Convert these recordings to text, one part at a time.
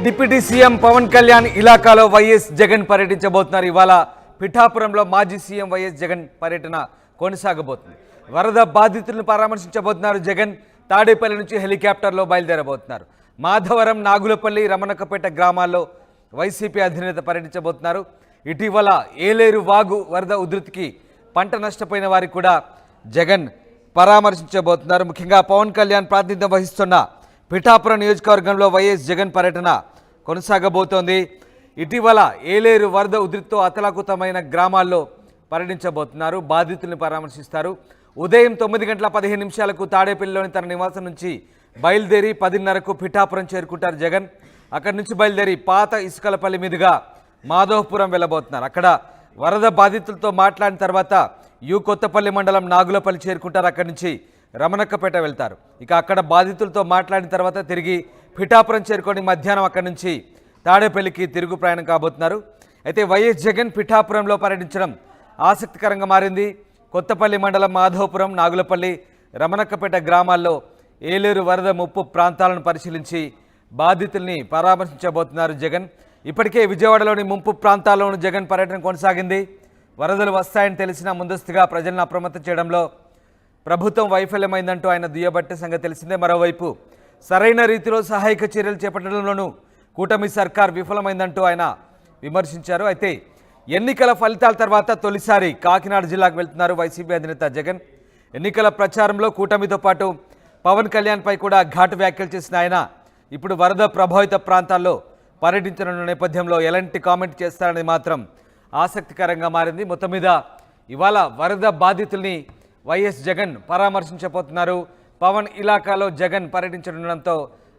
Deputy CM Pawan Kalyan ఇలాకాలో YS Jagan పర్యటించబోతున్నారు. ఇవాళ పిఠాపురంలో మాజీ సీఎం వైఎస్ జగన్ పర్యటన కొనసాగబోతుంది. వరద బాధితులను పరామర్శించబోతున్నారు జగన్. తాడేపల్లి నుంచి హెలికాప్టర్లో బయలుదేరబోతున్నారు. మాధవరం, నాగులపల్లి, రమణకపేట గ్రామాల్లో వైసీపీ అధినేత పర్యటించబోతున్నారు. ఇటీవల ఏలేరు వాగు వరద ఉధృతికి పంట నష్టపోయిన వారికి కూడా జగన్ పరామర్శించబోతున్నారు. ముఖ్యంగా పవన్ కళ్యాణ్ ప్రాతినిధ్యం వహిస్తున్న పిఠాపురం నియోజకవర్గంలో వైఎస్ జగన్ పర్యటన కొనసాగబోతోంది. ఇటీవల ఏలేరు వరద ఉధృతితో అతలాకుతమైన గ్రామాల్లో పర్యటించబోతున్నారు. బాధితుల్ని పరామర్శిస్తారు. ఉదయం 9:15 తాడేపల్లిలోని తన నివాసం నుంచి బయలుదేరి 10:30కు పిఠాపురం చేరుకుంటారు జగన్. అక్కడి నుంచి బయలుదేరి పాత ఇసుకలపల్లి మీదుగా మాధవపురం వెళ్ళబోతున్నారు. అక్కడ వరద బాధితులతో మాట్లాడిన తర్వాత కొత్తపల్లి మండలం నాగులపల్లి చేరుకుంటారు. అక్కడి నుంచి రమణక్కపేట వెళ్తారు. ఇక అక్కడ బాధితులతో మాట్లాడిన తర్వాత తిరిగి పిఠాపురం చేరుకొని మధ్యాహ్నం అక్కడి నుంచి తాడేపల్లికి తిరుగు ప్రయాణం కాబోతున్నారు. అయితే వైఎస్ జగన్ పిఠాపురంలో పర్యటించడం ఆసక్తికరంగా మారింది. కొత్తపల్లి మండలం మాధవపురం, నాగులపల్లి, రమణక్కపేట గ్రామాల్లో ఏలేరు వరద ముప్పు ప్రాంతాలను పరిశీలించి బాధితుల్ని పరామర్శించబోతున్నారు జగన్. ఇప్పటికే విజయవాడలోని ముంపు ప్రాంతాల్లోనూ జగన్ పర్యటన కొనసాగింది. వరదలు వస్తాయని తెలిసినా ముందస్తుగా ప్రజలను అప్రమత్తం చేయడంలో ప్రభుత్వం వైఫల్యమైందంటూ ఆయన దుయ్యబట్టే సంగతి తెలిసిందే. మరోవైపు సరైన రీతిలో సహాయక చర్యలు చేపట్టడంలోనూ కూటమి సర్కార్ విఫలమైందంటూ ఆయన విమర్శించారు. అయితే ఎన్నికల ఫలితాల తర్వాత తొలిసారి కాకినాడ జిల్లాకు వెళ్తున్నారు వైసీపీ అధినేత జగన్. ఎన్నికల ప్రచారంలో కూటమితో పాటు పవన్ కళ్యాణ్పై కూడా ఘాటు వ్యాఖ్యలు చేసిన ఆయన ఇప్పుడు వరద ప్రభావిత ప్రాంతాల్లో పర్యటించనున్న నేపథ్యంలో ఎలాంటి కామెంట్ చేస్తారనేది మాత్రం ఆసక్తికరంగా మారింది. మొత్తం మీద ఇవాళ వరద బాధితుల్ని వైఎస్ జగన్ పరామర్శించబోతున్నారు. పవన్ ఇలాకాలో జగన్ పర్యటించడంతో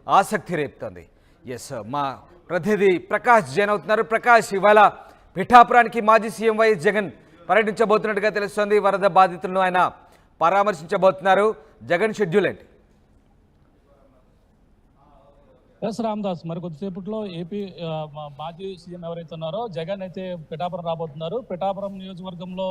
ఆసక్తి రేపుతోంది. మా ప్రతినిధి ప్రకాష్ జైన్ అవుతున్నారు. ప్రకాష్, ఇవాళ పిఠాపురానికి మాజీ సీఎం వైఎస్ జగన్ పర్యటించబోతున్నట్టుగా తెలుస్తోంది. వరద బాధితులను ఆయన పరామర్శించబోతున్నారు. జగన్ షెడ్యూల్ ఏంటి? ఎస్ రామదాస్, మరి కొద్దిసేపట్లో ఏపీ మాజీ సీఎం ఎవరైతే ఉన్నారో జగన్ అయితే పిఠాపురం రాబోతున్నారు. పిఠాపురం నియోజకవర్గంలో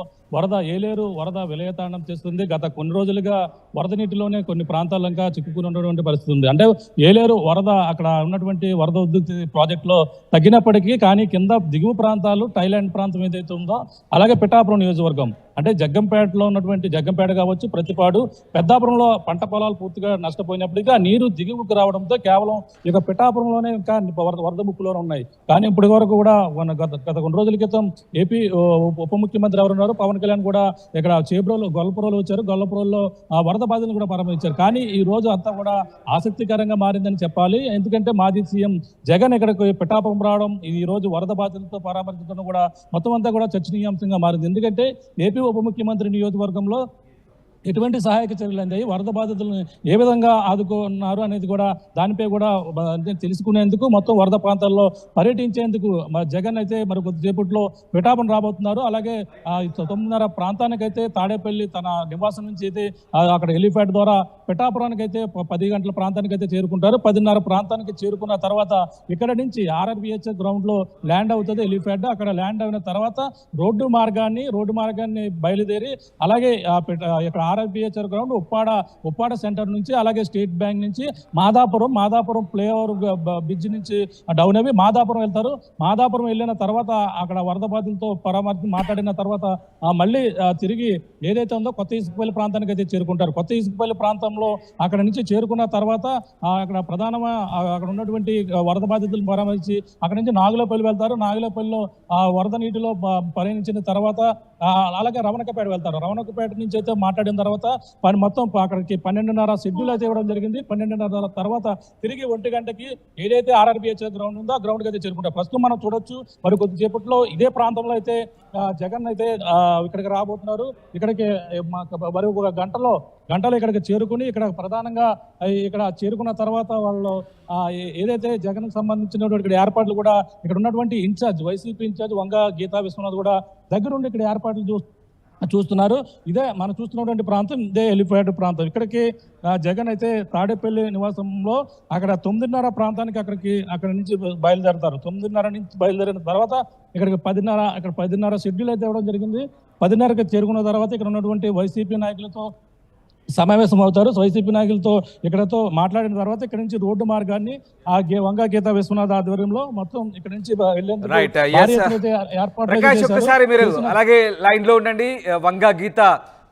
ఏలేరు వరద విలయతాండం చేస్తుంది. గత కొన్ని రోజులుగా వరద నీటిలోనే కొన్ని ప్రాంతాల్లో ఇంకా చిక్కుకుని ఉన్నటువంటి పరిస్థితి ఉంది. అంటే ఏలేరు వరద అక్కడ ఉన్నటువంటి వరద ఉధృతి ప్రాజెక్టులో తగ్గినప్పటికీ కానీ కింద దిగువ ప్రాంతాలు, థైలాండ్ ప్రాంతం ఏదైతే ఉందో అలాగే పిఠాపురం నియోజకవర్గం అంటే జగ్గంపేటలో ఉన్నటువంటి జగ్గంపేట కావచ్చు, ప్రతిపాడు, పెద్దాపురంలో పంట పొలాలు పూర్తిగా నష్టపోయినప్పటికీ ఆ నీరు దిగువకు రావడంతో కేవలం ఇక పిఠాపురంలోనే ఇంకా వరద ముప్పులోనే ఉన్నాయి. కానీ ఇప్పటి వరకు కూడా గత కొన్ని రోజుల క్రితం ఏపీ ఉప ముఖ్యమంత్రి ఎవరున్నారు పవన్ కళ్యాణ్ కూడా ఇక్కడ గొల్లపురంలో వచ్చారు. గొల్లపురంలో వరద బాధితులను కూడా పరామర్శించారు. కానీ ఈ రోజు అంతా కూడా ఆసక్తికరంగా మారిందని చెప్పాలి. ఎందుకంటే మాజీ సీఎం జగన్ ఇక్కడికి పిఠాపురం రావడం, ఈ రోజు వరద బాధితులతో పరామర్శించడం కూడా మొత్తం అంతా కూడా చర్చనీయాంశంగా మారింది. ఎందుకంటే ఏపీ ఉప ముఖ్యమంత్రి నియోజకవర్గంలో ఎటువంటి సహాయక చర్యలు అందాయి, వరద బాధితులను ఏ విధంగా ఆదుకున్నారు అనేది కూడా దానిపై కూడా తెలుసుకునేందుకు మొత్తం వరద ప్రాంతాల్లో పర్యటించేందుకు జగన్ అయితే మరి కొద్దిసేపట్లో పిఠాపురం రాబోతున్నారు. అలాగే 9:30 ప్రాంతానికైతే తాడేపల్లి తన నివాసం నుంచి అయితే అక్కడ హెలిప్యాడ్ ద్వారా పిఠాపురానికి అయితే 10 గంటల ప్రాంతానికి అయితే చేరుకుంటారు. 10:30 ప్రాంతానికి చేరుకున్న తర్వాత ఇక్కడ నుంచి ఆర్ఆర్బిహెచ్ఎస్ గ్రౌండ్ లో ల్యాండ్ అవుతుంది హెలిప్యాడ్. అక్కడ ల్యాండ్ అయిన తర్వాత రోడ్డు మార్గాన్ని బయలుదేరి అలాగే ఇక్కడ ఆర్ఆర్బిహెచ్ఆర్ గ్రౌండ్ ఉప్పాడ సెంటర్ నుంచి అలాగే స్టేట్ బ్యాంక్ నుంచి మాదాపురం ఫ్లైఓవర్ బ్రిడ్జ్ నుంచి డౌన్ అవి మాదాపురం వెళ్తారు. మాదాపురం వెళ్ళిన తర్వాత అక్కడ వరద బాధితులతో మాట్లాడిన తర్వాత మళ్ళీ తిరిగి ఏదైతే ఉందో కొత్త ఇసుకపల్లి ప్రాంతానికి అయితే చేరుకుంటారు. కొత్త ఇసుకపల్లి ప్రాంతంలో అక్కడ నుంచి చేరుకున్న తర్వాత అక్కడ ప్రధానంగా అక్కడ ఉన్నటువంటి వరద బాధితులను పరామర్శించి అక్కడ నుంచి నాగులపల్లి వెళ్తారు. నాగులపల్లిలో వరద నీటిలో పరిగణించిన తర్వాత అలాగే రమణకపేట వెళ్తారు. రమణకపేట నుంచి అయితే మాట్లాడిన తర్వాత మొత్తం అక్కడికి 12:30 షెడ్యూల్ అయితే ఇవ్వడం జరిగింది. 12:30 తర్వాత తిరిగి 1 గంటకి ఏదైతే ఆర్ఆర్బిహెచ్ఎస్ గ్రౌండ్ ఉందో ఆ గ్రౌండ్ కి అయితే చేరుకుంటారు. ప్రస్తుతం మనం చూడొచ్చు మరి కొద్దిసేపట్లో ఇదే ప్రాంతంలో అయితే జగన్ అయితే ఇక్కడికి రాబోతున్నారు. ఇక్కడికి మరి ఒక గంటలో ఇక్కడికి చేరుకుని ఇక్కడ ప్రధానంగా ఇక్కడ చేరుకున్న తర్వాత వాళ్ళు ఏదైతే జగన్ సంబంధించినటువంటి ఇక్కడ ఏర్పాట్లు కూడా ఇక్కడ ఉన్నటువంటి వైసీపీ ఇన్ఛార్జ్ వంగ గీతా విశ్వనాథ్ కూడా దగ్గరుండి ఇక్కడ ఏర్పాట్లు చూస్తున్నారు. ఇదే మనం చూస్తున్నటువంటి ప్రాంతం, ఇదే హెలిప్యాడ్ ప్రాంతం. ఇక్కడికి జగన్ అయితే తాడేపల్లి నివాసంలో అక్కడ 9:30 ప్రాంతానికి అక్కడ నుంచి బయలుదేరతారు. 9:30 నుంచి బయలుదేరిన తర్వాత ఇక్కడికి 10:30 షెడ్యూల్ అయితే ఇవ్వడం జరిగింది. 10:30కి చేరుకున్న తర్వాత ఇక్కడ ఉన్నటువంటి వైసీపీ నాయకులతో సమావేశం అవుతారు. వైసీపీ నాయకులతో ఇక్కడతో మాట్లాడిన తర్వాత ఇక్కడ నుంచి రోడ్డు మార్గాన్ని వంగా గీతా విశ్వనాథ్ ఆధ్వర్యంలో మొత్తం ఇక్కడ నుంచి వెళ్లేందుకు రైట్ భారీ ఎత్తున అయితే ఏర్పాట్లు ప్రకాష్ చేశారు. ఒక్కసారి మీరు అలాగే లైన్ లో ఉండండి. వంగా గీత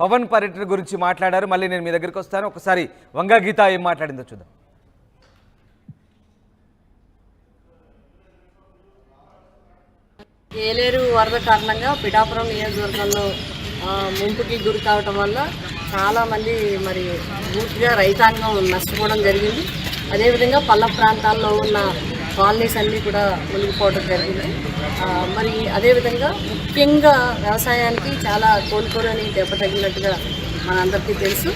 పవన్ పర్యటన గురించి మాట్లాడారు. మళ్ళీ నేను మీ దగ్గరికి వస్తాను. ఒకసారి వంగా గీత ఏం మాట్లాడిందో చూద్దాం. ఏలేరు వరద కారణంగా పిఠాపురం నియోజకవర్గంలో ముంపుకి గురి కావటం వల్ల చాలామంది మరి పూర్తిగా రైతాంగం నష్టపోవడం జరిగింది. అదేవిధంగా పల్ల ప్రాంతాల్లో ఉన్న కాలనీస్ అన్నీ కూడా మునిగిపోవడం జరిగింది. మరి అదేవిధంగా ముఖ్యంగా వ్యవసాయానికి చాలా కోలుకోరని దెబ్బతగినట్టుగా మనందరికీ తెలుసు.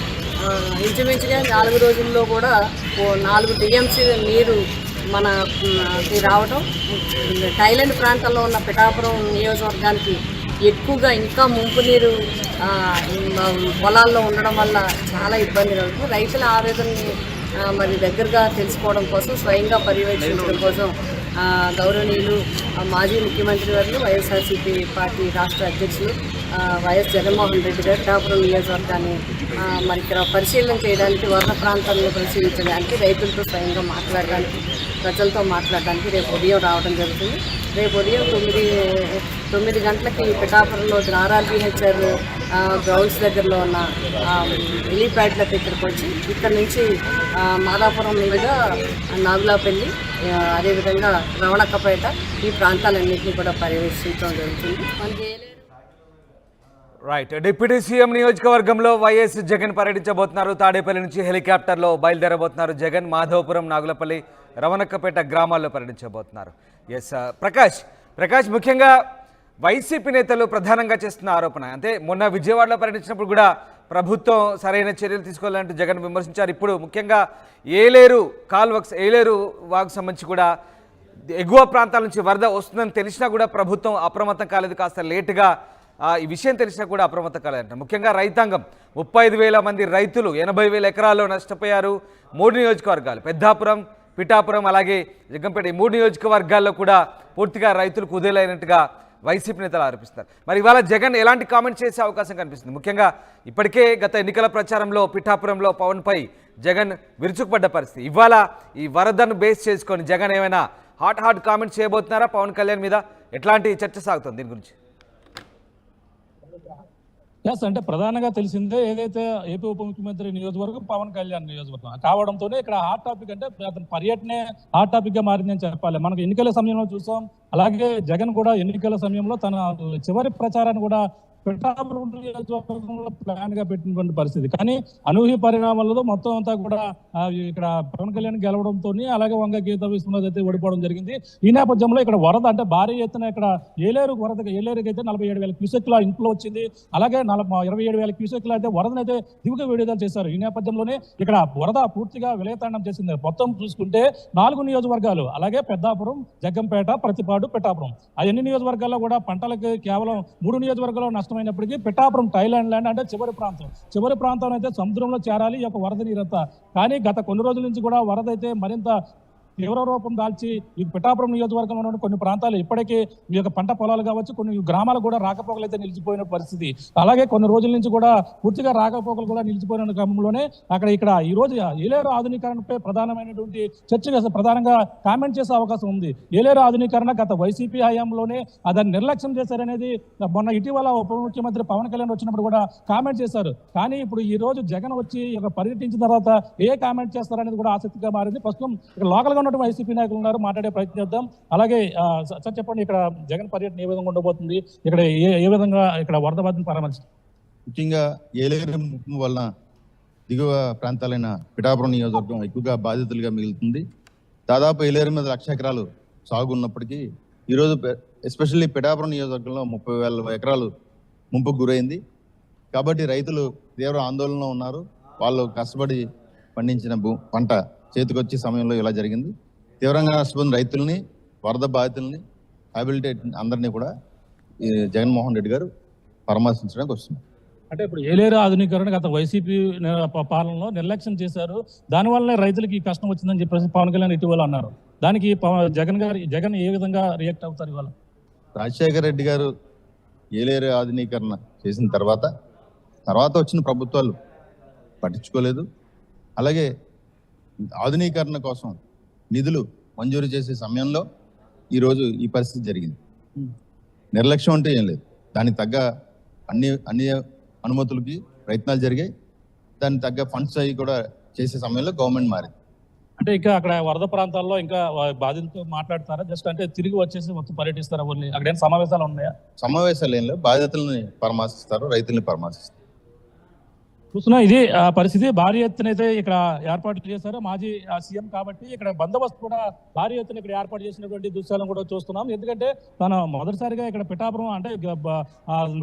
ఇంచుమించుగా 4 రోజుల్లో కూడా 4 టీఎంసీ నీరు మనకి రావడం, థాయిలాండ్ ప్రాంతంలో ఉన్న పిఠాపురం నియోజకవర్గానికి ఎక్కువగా ఇంకా ముంపు నీరు పొలాల్లో ఉండడం వల్ల చాలా ఇబ్బంది కలుగుతుంది. రైతుల ఆవేదనని మరి దగ్గరగా తెలుసుకోవడం కోసం, స్వయంగా పర్యవేక్షించడం కోసం గౌరవనీయులు మాజీ ముఖ్యమంత్రి వర్యులు వైఎస్ఆర్సీపీ పార్టీ రాష్ట్ర అధ్యక్షులు వైఎస్ జగన్మోహన్ రెడ్డి గారు పిఠాపురం నియోజకవర్గాన్ని మరి ఇక్కడ పరిశీలన చేయడానికి, వరద ప్రాంతాలను పరిశీలించడానికి, రైతులతో స్వయంగా మాట్లాడడానికి, ప్రజలతో మాట్లాడడానికి రేపు ఉదయం రావడం జరుగుతుంది. రేపు ఉదయం 9 గంటలకి పిఠాపురంలో ఆర్ఆర్బీహెచ్ఆర్ గ్రౌండ్స్ దగ్గరలో ఉన్న హెలీప్యాడ్లకు ఇక్కడికి వచ్చి ఇక్కడ నుంచి మాదాపురం మీదుగా నాగులాపల్లి, అదేవిధంగా రవణక్కపేట ఈ ప్రాంతాలన్నింటినీ కూడా పర్యవేక్షించడం జరుగుతుంది. మనకి రైట్. డిప్యూటీ సీఎం నియోజకవర్గంలో వైఎస్ జగన్ పర్యటించబోతున్నారు. తాడేపల్లి నుంచి హెలికాప్టర్లో బయలుదేరబోతున్నారు జగన్. మాధవపురం, నాగులపల్లి, రవణక్కపేట గ్రామాల్లో పర్యటించబోతున్నారు. ఎస్ ప్రకాష్ ముఖ్యంగా వైసీపీ నేతలు ప్రధానంగా చేస్తున్న ఆరోపణ అంటే మొన్న విజయవాడలో పర్యటించినప్పుడు కూడా ప్రభుత్వం సరైన చర్యలు తీసుకోవాలంటూ జగన్ విమర్శించారు. ఇప్పుడు ముఖ్యంగా ఏలేరు వాగు సంబంధించి కూడా ఎగువ ప్రాంతాల నుంచి వరద వస్తుందని తెలిసినా కూడా ప్రభుత్వం అప్రమత్తం కాలేదు. కాస్త లేటుగా ఈ విషయం తెలిసినా కూడా అప్రమత్తం కాలేదంట. ముఖ్యంగా రైతాంగం 35,000 మంది రైతులు 80,000 ఎకరాల్లో నష్టపోయారు. 3 నియోజకవర్గాలు పెద్దాపురం, పిఠాపురం, అలాగే జగ్గంపేట, ఈ 3 నియోజకవర్గాల్లో కూడా పూర్తిగా రైతులు కుదేలైనట్టుగా వైసీపీ నేతలు ఆరోపిస్తారు. మరి ఇవాళ జగన్ ఎలాంటి కామెంట్ చేసే అవకాశం కనిపిస్తుంది? ముఖ్యంగా ఇప్పటికే గత ఎన్నికల ప్రచారంలో పిఠాపురంలో పవన్పై జగన్ విరుచుకుపడ్డ పరిస్థితి. ఇవాళ ఈ వరదను బేస్ చేసుకొని జగన్ ఏమైనా హాట్ కామెంట్ చేయబోతున్నారా పవన్ కళ్యాణ్ మీద? ఎట్లాంటి చర్చ సాగుతుంది దీని గురించి? అంటే ప్రధానంగా తెలిసిందే ఏదైతే ఏపీ ఉప ముఖ్యమంత్రి నియోజకవర్గం పవన్ కళ్యాణ్ నియోజకవర్గం కావడంతోనే ఇక్కడ హాట్ టాపిక్ అంటే అతని పర్యటనే హాట్ టాపిక్ గా మారిందని చెప్పాలి. మనకు ఎన్నికల సమయంలో చూసాం. అలాగే జగన్ కూడా ఎన్నికల సమయంలో తన చివరి ప్రచారాన్ని కూడా పిఠాపురం నియోజకవర్గంలో ప్లాన్ గా పెట్టినటువంటి పరిస్థితి. కానీ అనూహ్య పరిణామాలతో మొత్తం అంతా కూడా ఇక్కడ పవన్ కళ్యాణ్ గెలవడంతో, అలాగే వంగ గీత విశ్వనాథ్ అయితే ఓడిపోవడం జరిగింది. ఈ నేపథ్యంలో ఇక్కడ వరద అంటే భారీ ఎత్తున ఇక్కడ ఏలేరుకి అయితే 47,000 క్యూసెక్ల ఇంట్లో వచ్చింది. అలాగే 27,000 క్యూసెక్ల అయితే వరదనైతే దిగువ విడుదల చేశారు. ఈ నేపథ్యంలోనే ఇక్కడ వరద పూర్తిగా విలయతాండం చేసింది. మొత్తం చూసుకుంటే 4 నియోజకవర్గాలు, అలాగే పెద్దాపురం, జగ్గంపేట, ప్రతిపాడు, పిఠాపురం, ఆ ఎన్ని నియోజకవర్గాల్లో కూడా పంటలకి కేవలం 3 నియోజకవర్గాల్లో నష్టమైనప్పటికీ పిఠాపురం థాయిలాండ్ ల్యాండ్ అంటే చివరి ప్రాంతం అయితే సముద్రంలో చేరాలి ఈ యొక్క వరద నీరంతా. కానీ గత కొన్ని రోజుల నుంచి కూడా వరద అయితే మరింత తీవ్ర రూపం దాల్చి ఈ పిఠాపురం నియోజకవర్గంలో ఉన్న కొన్ని ప్రాంతాలు ఇప్పటికీ ఈ యొక్క పంట పొలాలు కావచ్చు, కొన్ని గ్రామాలు కూడా రాకపోకలు అయితే నిలిచిపోయిన పరిస్థితి. అలాగే కొన్ని రోజుల నుంచి కూడా పూర్తిగా రాకపోకలు కూడా నిలిచిపోయిన క్రమంలోనే ఇక్కడ ఈ రోజు ఏలేరు ఆధునీకరణపై ప్రధానమైనటువంటి చర్చ ప్రధానంగా కామెంట్ చేసే అవకాశం ఉంది. ఏలేరు ఆధునీకరణ గత వైసీపీ హయాంలోనే దాన్ని నిర్లక్ష్యం చేశారనేది మొన్న ఇటీవల ఉప ముఖ్యమంత్రి పవన్ కళ్యాణ్ వచ్చినప్పుడు కూడా కామెంట్ చేశారు. కానీ ఇప్పుడు ఈ రోజు జగన్ వచ్చి పర్యటించిన తర్వాత ఏ కామెంట్ చేస్తారనేది కూడా ఆసక్తిగా మారింది. ప్రస్తుతం ఇక్కడ లోకల్ గా వైసీపీ నాయకులు ఉన్నారు, మాట్లాడే ప్రయత్నం చేద్దాం. అలాగే సార్ చెప్పండి, ఇక్కడ జగన్ పర్యటన ఏ విధంగా ఉండబోతుంది? ఇక్కడ ఏ విధంగా ఇక్కడ వరద బాధితులను పరామర్శిస్తారు? ముఖ్యంగా ఏలేరు వలన దిగువ ప్రాంతాలైన పిఠాపురం నియోజకవర్గం ఎక్కువగా బాధితులుగా మిగులుతుంది. దాదాపు ఏలేరు మీద 1,00,000 ఎకరాలు సాగు ఉన్నప్పటికీ ఈరోజు ఎస్పెషల్లీ పిఠాపురం నియోజకవర్గంలో 30,000 ఎకరాలు ముంపుకు గురైంది. కాబట్టి రైతులు తీవ్ర ఆందోళనలో ఉన్నారు. వాళ్ళు కష్టపడి పండించిన పంట చేతికొచ్చే సమయంలో ఇలా జరిగింది. తీవ్రంగా నష్టపోయిన రైతుల్ని, వరద బాధితుల్ని, హ్యాబిలిటేట్ అందరినీ కూడా జగన్మోహన్ రెడ్డి గారు పరామర్శించడానికి వస్తున్నారు. అంటే ఇప్పుడు ఏలేరు ఆధునీకరణ గత వైసీపీ పాలనలో నిర్లక్ష్యం చేశారు, దానివల్లనే రైతులకి ఈ కష్టం వచ్చిందని చెప్పేసి పవన్ కళ్యాణ్ ఇటీవల అన్నారు. దానికి జగన్ ఏ విధంగా రియాక్ట్ అవుతారు? ఇవాళ రాజశేఖర రెడ్డి గారు ఏలేరు ఆధునీకరణ చేసిన తర్వాత వచ్చిన ప్రభుత్వాలు పట్టించుకోలేదు. అలాగే ఆధునీకరణ కోసం నిధులు మంజూరు చేసే సమయంలో ఈరోజు ఈ పరిస్థితి జరిగింది. నిర్లక్ష్యం అంటే ఏం లేదు. దానికి తగ్గ అన్ని అనుమతులకి ప్రయత్నాలు జరిగాయి. దానికి తగ్గ ఫండ్స్ అవి కూడా చేసే సమయంలో గవర్నమెంట్ మారింది. అంటే ఇంకా అక్కడ వరద ప్రాంతాల్లో ఇంకా బాధితులతో మాట్లాడతారా? జస్ట్ అంటే తిరిగి వచ్చేసి మొత్తం పర్యటిస్తారా? అక్కడ ఏం సమావేశాలు ఉన్నాయా? సమావేశాలు ఏం లేవు. బాధితులని పరామర్శిస్తారు, రైతుల్ని పరామర్శిస్తారు. చూస్తున్నా ఇది పరిస్థితి. భారీ ఎత్తున అయితే ఇక్కడ ఏర్పాట్లు చేశారు మాజీ సీఎం కాబట్టి ఇక్కడ బందోబస్తు కూడా భారీ ఎత్తున ఇక్కడ ఏర్పాటు చేసినటువంటి దృశ్యాలను కూడా చూస్తున్నాం. ఎందుకంటే తను మొదటిసారిగా ఇక్కడ పిఠాపురం అంటే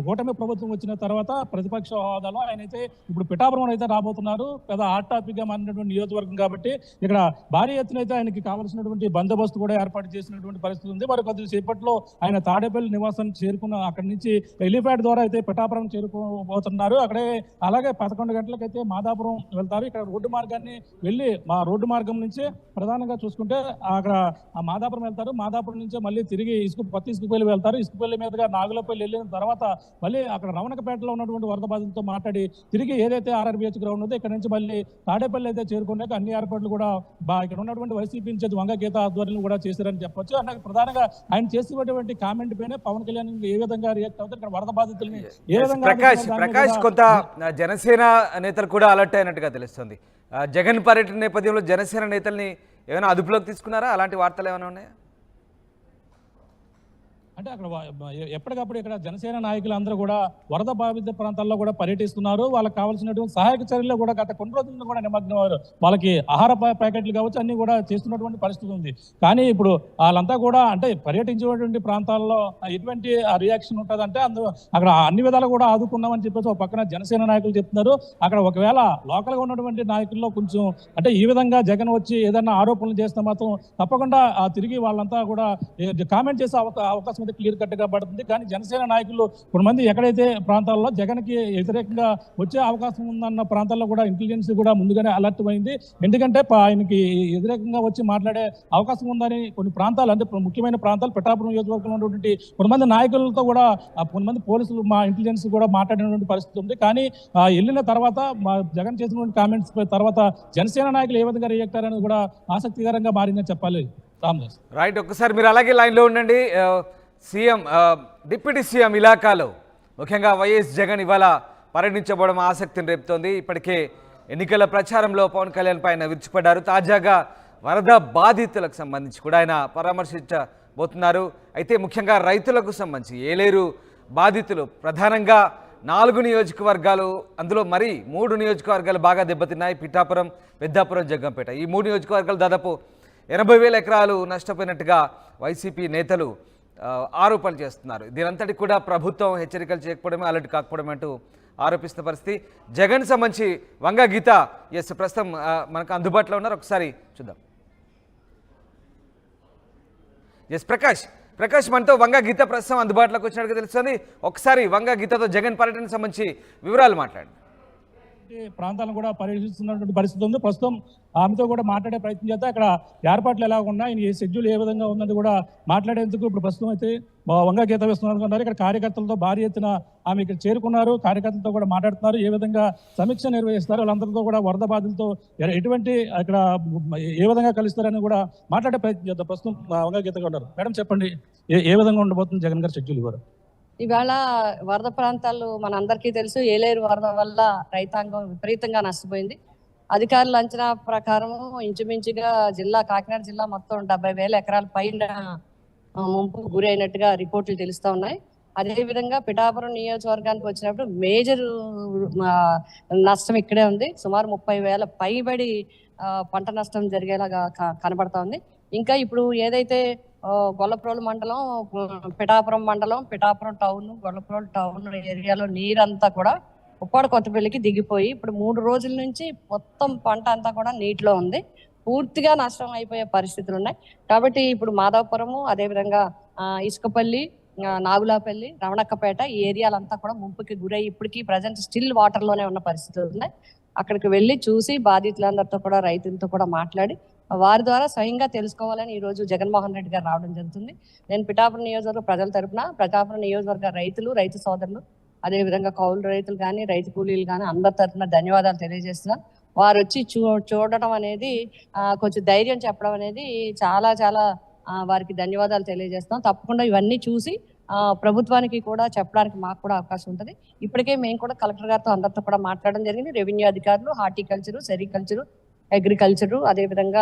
కూటమి ప్రభుత్వం వచ్చిన తర్వాత ప్రతిపక్ష హోదాలో ఆయన అయితే ఇప్పుడు పిఠాపురం అయితే రాబోతున్నారు. పెద్ద హాట్ టాపిక్ గా మారినటువంటి నియోజకవర్గం కాబట్టి ఇక్కడ భారీ ఎత్తున అయితే ఆయనకి కావాల్సినటువంటి బందోబస్తు కూడా ఏర్పాటు చేసినటువంటి పరిస్థితి ఉంది. మరి కొద్దిసేపట్లో ఆయన తాడేపల్లి నివాసం చేరుకున్న అక్కడి నుంచి హెలిప్యాడ్ ద్వారా అయితే పిఠాపురం చేరుకోబోతున్నారు. అక్కడే అలాగే 11 గంటలకైతే మాదాపురం వెళ్తారు. ఇక్కడ రోడ్డు మార్గాన్ని వెళ్ళి రోడ్డు మార్గం నుంచి ప్రధానంగా చూసుకుంటే అక్కడ మాదాపురం వెళ్తారు. మాదాపురం నుంచి మళ్ళీ తిరిగి కొత్త ఇసుకపల్లి వెళ్తారు. ఇసుకపల్లి మీదుగా నాగులపల్లి వెళ్ళిన తర్వాత మళ్ళీ అక్కడ రమణకపేటలో ఉన్నటువంటి వరద బాధితులతో మాట్లాడి తిరిగి ఏదైతే ఆర్ఆర్బీహెచ్ గ్రౌండ్ ఉందో ఇక్కడ నుంచి మళ్ళీ తాడేపల్లి అయితే చేరుకున్నాక అన్ని ఏర్పాట్లు కూడా ఇక్కడ ఉన్నటువంటి వైసీపీ ఇన్ఛార్జ్ వంగ గీత ఆధ్వర్యంలో కూడా చేశారని చెప్పొచ్చు. అంటే ప్రధానంగా ఆయన చేసినటువంటి కామెంట్ పైన పవన్ కళ్యాణ్ ఏ విధంగా రియాక్ట్ అవుతారు, ఇక్కడ వరద బాధితుల్ని ఏ విధంగా ప్రకాష్ కొంత జనసేన నేతలు కూడా అలర్ట్ అయినట్టుగా తెలుస్తుంది. జగన్ పర్యటన నేపథ్యంలో జనసేన నేతల్ని ఏమైనా అదుపులోకి తీసుకున్నారా? అలాంటి వార్తలు ఏమైనా ఉన్నాయా? అంటే అక్కడ ఎప్పటికప్పుడు ఇక్కడ జనసేన నాయకులు అందరూ కూడా వరద బాధిత ప్రాంతాల్లో కూడా పర్యటిస్తున్నారు. వాళ్ళకి కావాల్సినటువంటి సహాయక చర్యలు కూడా గత కొన్ని రోజుల్లో కూడా నిమగ్నమయ్యారు. వాళ్ళకి ఆహార ప్యాకెట్లు కావచ్చు అన్ని కూడా చేస్తున్నటువంటి పరిస్థితి ఉంది. కానీ ఇప్పుడు వాళ్ళంతా కూడా అంటే పర్యటించేటువంటి ప్రాంతాల్లో ఎటువంటి రియాక్షన్ ఉంటుందంటే అక్కడ అన్ని విధాలు కూడా ఆదుకున్నామని చెప్పేసి ఒక పక్కన జనసేన నాయకులు చెప్తున్నారు. అక్కడ ఒకవేళ లోకల్గా ఉన్నటువంటి నాయకుల్లో కొంచెం అంటే ఈ విధంగా జగన్ వచ్చి ఏదైనా ఆరోపణలు చేస్తే మాత్రం తప్పకుండా తిరిగి వాళ్ళంతా కూడా కామెంట్ చేసే అవకాశం క్లియర్ కట్ గా పడుతుంది. కానీ జనసేన నాయకులు కొంతమంది ఎక్కడైతే ప్రాంతాల్లో జగన్ కి వ్యతిరేకంగా వచ్చే అవకాశం ఉందన్న ప్రాంతాల్లో కూడా ఇంటెలిజెన్స్ కూడా ముందుగానే అలర్ట్ అయింది. ఎందుకంటే ఆయనకి వ్యతిరేకంగా వచ్చి మాట్లాడే అవకాశం ఉందని కొన్ని ప్రాంతాలు అంటే ముఖ్యమైన ప్రాంతాలు పిఠాపురం నియోజకవర్గంలో ఉన్నటువంటి కొంతమంది నాయకులతో కూడా కొంతమంది పోలీసులు మా ఇంటెలిజెన్స్ కూడా మాట్లాడినటువంటి పరిస్థితి ఉంది. కానీ వెళ్ళిన తర్వాత జగన్ చేసినటువంటి కామెంట్స్ తర్వాత జనసేన నాయకులు ఏ విధంగా రియాక్ట్ అయ్యారని కూడా ఆసక్తికరంగా మారిందని చెప్పాలి. రామదాస్ రైట్, ఒక్కసారి మీరు అలాగే లైన్లో ఉండండి. సీఎం డిప్యూటీ సీఎం ఇలాకాలో ముఖ్యంగా వైఎస్ జగన్ ఇవాళ పర్యటించబడడం ఆసక్తిని రేపుతోంది. ఇప్పటికే ఎన్నికల ప్రచారంలో పవన్ కళ్యాణ్ పైన విరుచుపడ్డారు. తాజాగా వరద బాధితులకు సంబంధించి కూడా ఆయన పరామర్శించబోతున్నారు. అయితే ముఖ్యంగా రైతులకు సంబంధించి ఏలేరు బాధితులు ప్రధానంగా 4 నియోజకవర్గాలు, అందులో మరి 3 నియోజకవర్గాలు బాగా దెబ్బతిన్నాయి. పిఠాపురం, పెద్దాపురం, జగ్గంపేట. ఈ 3 నియోజకవర్గాలు దాదాపు 80,000 ఎకరాలు నష్టపోయినట్టుగా వైసీపీ నేతలు ఆరోపణలు చేస్తున్నారు. దీనంతటి కూడా ప్రభుత్వం హెచ్చరికలు చేయకపోవడమే, అలర్ట్ కాకపోవడం అంటూ ఆరోపిస్తున్న పరిస్థితి. జగన్ సంబంధించి వంగ గీత ప్రస్తుతం మనకు అందుబాటులో ఉన్నారు. ఒకసారి చూద్దాం. ప్రకాష్ మనతో వంగ గీత ప్రస్తుతం అందుబాటులోకి వచ్చినట్టుగా తెలుస్తుంది. ఒకసారి వంగ గీతతో జగన్ పర్యటనకు సంబంధించి వివరాలు మాట్లాడండి. ప్రాంతాలను కూడా పర్యటిస్తున్నటువంటి పరిస్థితి ఉంది. ప్రస్తుతం ఆమెతో కూడా మాట్లాడే ప్రయత్నం చేస్తే అక్కడ ఏర్పాట్లు ఎలా ఉన్నాయి, ఈ షెడ్యూల్ ఏ విధంగా ఉన్నది కూడా మాట్లాడేందుకు ఇప్పుడు ప్రస్తుతం అయితే వంగ గీత వేస్తున్నారు. ఇక్కడ కార్యకర్తలతో భారీ ఎత్తున ఆమె ఇక్కడ చేరుకున్నారు. కార్యకర్తలతో కూడా మాట్లాడుతున్నారు. ఏ విధంగా సమీక్ష నిర్వహిస్తారు, వాళ్ళందరితో కూడా వరద బాధితులతో ఎటువంటి ఇక్కడ ఏ విధంగా కలుస్తారని కూడా మాట్లాడే ప్రయత్నం చేద్దాం. ప్రస్తుతం వంగ గీతగా ఉన్నారు. మేడం చెప్పండి, ఏ విధంగా ఉండబోతుంది జగన్ గారు షెడ్యూల్ ఇవ్వరు? ఇవాళ వరద ప్రాంతాలు మనందరికీ తెలుసు. ఏలేరు వరద వల్ల రైతాంగం విపరీతంగా నష్టపోయింది. అధికారుల అంచనా ప్రకారం ఇంచుమించుగా కాకినాడ జిల్లా మొత్తం 70,000 ఎకరాల పైన ముంపు గురైనట్టుగా రిపోర్టులు తెలుస్తా ఉన్నాయి. అదేవిధంగా పిఠాపురం నియోజకవర్గానికి వచ్చినప్పుడు మేజర్ నష్టం ఇక్కడే ఉంది. సుమారు 30,000 పైబడి పంట నష్టం జరిగేలాగా కనబడతా ఉంది. ఇంకా ఇప్పుడు ఏదైతే గొల్లప్రోలు మండలం, పిఠాపురం మండలం, పిఠాపురం టౌన్, గొల్లప్రోలు టౌన్ ఏరియాలో నీరంతా కూడా ఉప్పాడ కొత్తపల్లికి దిగిపోయి ఇప్పుడు 3 రోజుల నుంచి మొత్తం పంట అంతా కూడా నీటిలో ఉంది. పూర్తిగా నష్టం అయిపోయే పరిస్థితులు ఉన్నాయి. కాబట్టి ఇప్పుడు మాధవపురము, అదేవిధంగా ఇసుకపల్లి, నాగులాపల్లి, రమణక్కపేట ఈ ఏరియాలంతా కూడా ముంపుకి గురై ఇప్పటికీ ప్రజెంట్ స్టిల్ వాటర్ లోనే ఉన్న పరిస్థితులు ఉన్నాయి. అక్కడికి వెళ్ళి చూసి బాధితులందరితో కూడా రైతులతో కూడా మాట్లాడి వారి ద్వారా స్వయంగా తెలుసుకోవాలని ఈ రోజు జగన్మోహన్ రెడ్డి గారు రావడం జరుగుతుంది. నేను పిఠాపురం నియోజకవర్గ ప్రజల తరపున పిఠాపురం నియోజకవర్గ రైతులు, రైతు సోదరులు, అదేవిధంగా కౌలు రైతులు కానీ రైతు కూలీలు కానీ అందరి తరఫున ధన్యవాదాలు తెలియజేస్తున్నాను. వారు వచ్చి చూడటం అనేది కొంచెం ధైర్యం చెప్పడం అనేది చాలా చాలా వారికి ధన్యవాదాలు తెలియజేస్తాం. తప్పకుండా ఇవన్నీ చూసి ప్రభుత్వానికి కూడా చెప్పడానికి మాకు కూడా అవకాశం ఉంటుంది. ఇప్పటికే మేము కూడా కలెక్టర్ గారితో అందరితో కూడా మాట్లాడడం జరిగింది. రెవెన్యూ అధికారులు, హార్టికల్చరు, సెరికల్చరు, అగ్రికల్చరు, అదేవిధంగా